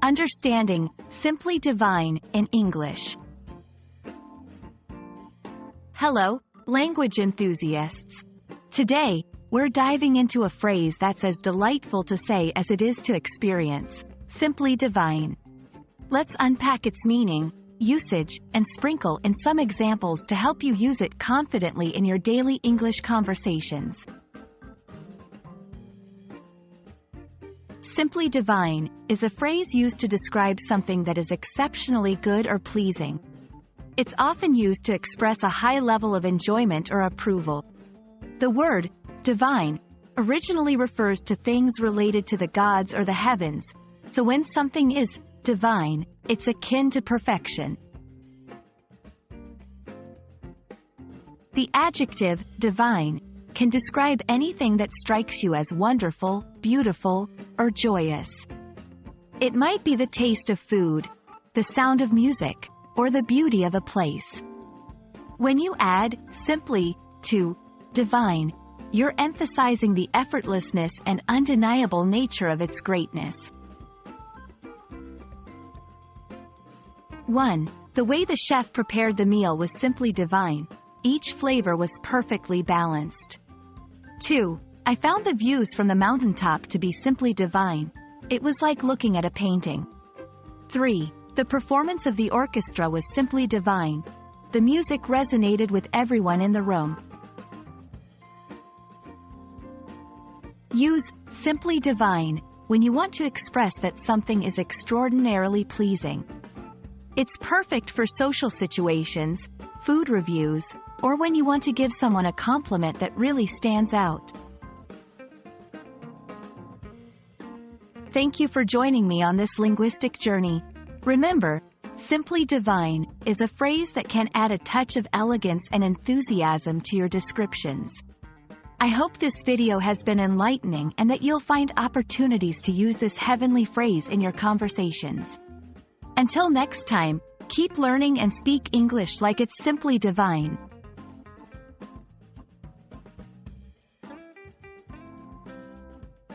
Understanding Simply Divine in English. Hello, language enthusiasts. Today, we're diving into a phrase that's as delightful to say as it is to experience: simply divine. Let's unpack its meaning, usage, and sprinkle in some examples to help you use it confidently in your daily English conversations. Simply divine is a phrase used to describe something that is exceptionally good or pleasing. It's often used to express a high level of enjoyment or approval. The word divine originally refers to things related to the gods or the heavens, so when something is divine, it's akin to perfection. The adjective divine can describe anything that strikes you as wonderful, beautiful, or joyous. It might be the taste of food, the sound of music, or the beauty of a place. When you add simply to divine, you're emphasizing the effortlessness and undeniable nature of its greatness. 1. The way the chef prepared the meal was simply divine. Each flavor was perfectly balanced. 2. I found the views from the mountaintop to be simply divine. It was like looking at a painting. 3. The performance of the orchestra was simply divine. The music resonated with everyone in the room. Use simply divine when you want to express that something is extraordinarily pleasing. It's perfect for social situations, food reviews, or when you want to give someone a compliment that really stands out. Thank you for joining me on this linguistic journey. Remember, simply divine is a phrase that can add a touch of elegance and enthusiasm to your descriptions. I hope this video has been enlightening and that you'll find opportunities to use this heavenly phrase in your conversations. Until next time, keep learning and speak English like it's simply divine.